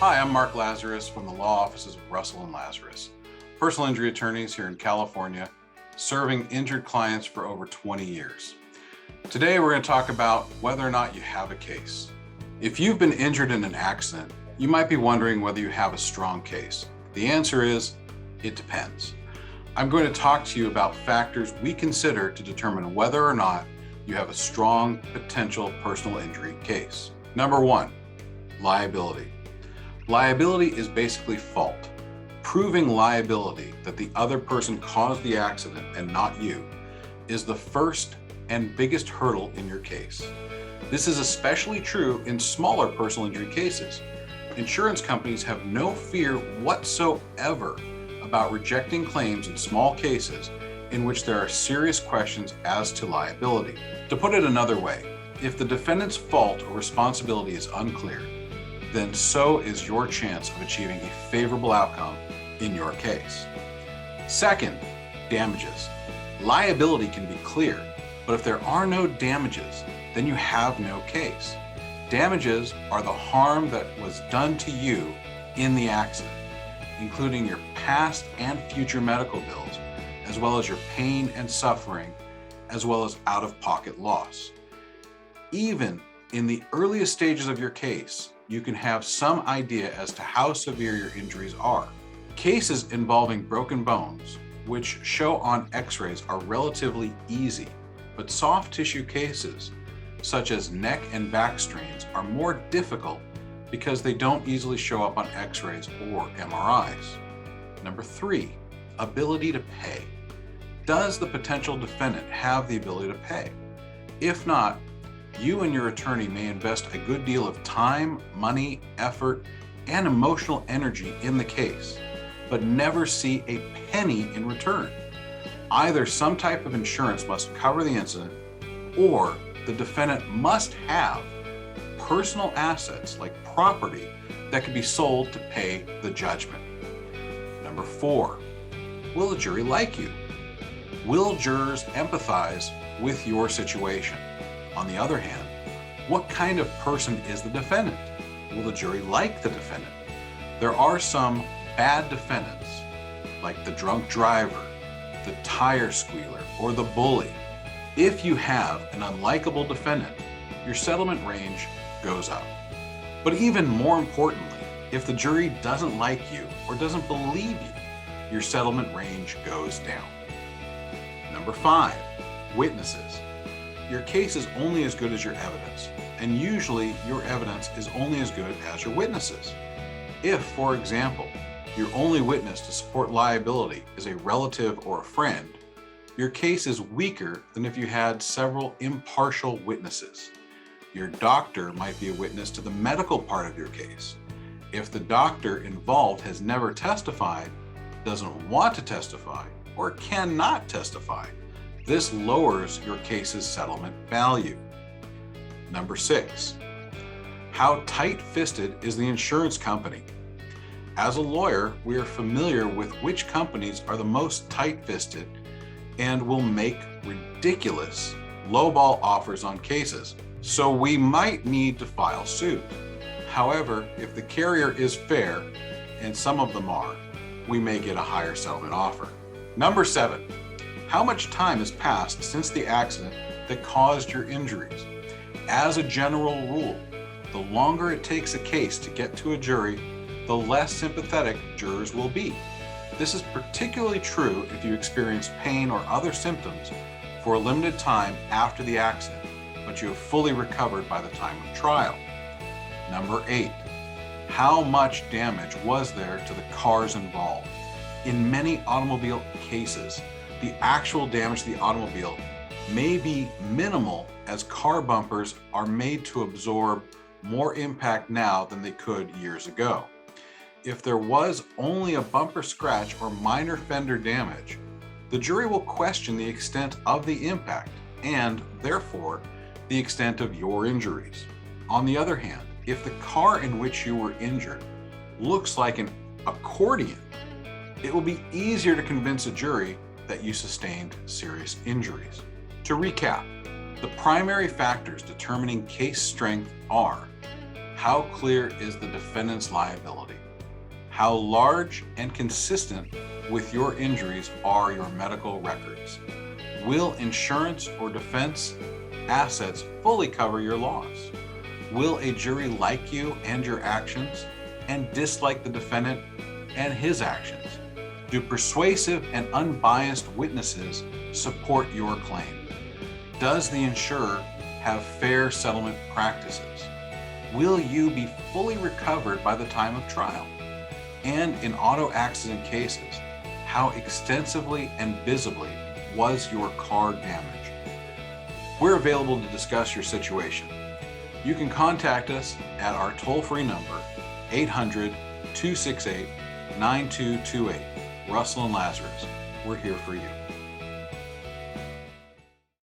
Hi, I'm Mark Lazarus from the law offices of Russell and Lazarus, personal injury attorneys here in California, serving injured clients for over 20 years. Today, we're going to talk about whether or not you have a case. If you've been injured in an accident, you might be wondering whether you have a strong case. The answer is, it depends. I'm going to talk to you about factors we consider to determine whether or not you have a strong potential personal injury case. Number one, liability. Liability is basically fault. Proving liability that the other person caused the accident and not you is the first and biggest hurdle in your case. This is especially true in smaller personal injury cases. Insurance companies have no fear whatsoever about rejecting claims in small cases in which there are serious questions as to liability. To put it another way, if the defendant's fault or responsibility is unclear, then so is your chance of achieving a favorable outcome in your case. Second, damages. Liability can be clear, but if there are no damages, then you have no case. Damages are the harm that was done to you in the accident, including your past and future medical bills, as well as your pain and suffering, as well as out-of-pocket loss. Even in the earliest stages of your case, you can have some idea as to how severe your injuries are. Cases involving broken bones, which show on x-rays, are relatively easy, but soft tissue cases, such as neck and back strains, are more difficult because they don't easily show up on x-rays or MRIs. Number three, ability to pay. Does the potential defendant have the ability to pay? If not, you and your attorney may invest a good deal of time, money, effort, and emotional energy in the case, but never see a penny in return. Either some type of insurance must cover the incident, or the defendant must have personal assets like property that can be sold to pay the judgment. Number four, will the jury like you? Will jurors empathize with your situation? On the other hand, what kind of person is the defendant? Will the jury like the defendant? There are some bad defendants, like the drunk driver, the tire squealer, or the bully. If you have an unlikable defendant, your settlement range goes up. But even more importantly, if the jury doesn't like you or doesn't believe you, your settlement range goes down. Number five, witnesses. Your case is only as good as your evidence, and usually your evidence is only as good as your witnesses. If, for example, your only witness to support liability is a relative or a friend, your case is weaker than if you had several impartial witnesses. Your doctor might be a witness to the medical part of your case. If the doctor involved has never testified, doesn't want to testify, or cannot testify, this lowers your case's settlement value. Number six, how tight-fisted is the insurance company? As a lawyer, we are familiar with which companies are the most tight-fisted and will make ridiculous lowball offers on cases, so we might need to file suit. However, if the carrier is fair, and some of them are, we may get a higher settlement offer. Number seven, how much time has passed since the accident that caused your injuries? As a general rule, the longer it takes a case to get to a jury, the less sympathetic jurors will be. This is particularly true if you experience pain or other symptoms for a limited time after the accident, but you have fully recovered by the time of trial. Number eight, how much damage was there to the cars involved? In many automobile cases, the actual damage to the automobile may be minimal, as car bumpers are made to absorb more impact now than they could years ago. If there was only a bumper scratch or minor fender damage, the jury will question the extent of the impact and, therefore, the extent of your injuries. On the other hand, if the car in which you were injured looks like an accordion, it will be easier to convince a jury that you sustained serious injuries. To recap, the primary factors determining case strength are how clear is the defendant's liability? How large and consistent with your injuries are your medical records? Will insurance or defense assets fully cover your loss? Will a jury like you and your actions and dislike the defendant and his actions? Do persuasive and unbiased witnesses support your claim? Does the insurer have fair settlement practices? Will you be fully recovered by the time of trial? And in auto accident cases, how extensively and visibly was your car damaged? We're available to discuss your situation. You can contact us at our toll-free number, 800-268-9228. Russell and Lazarus, we're here for you.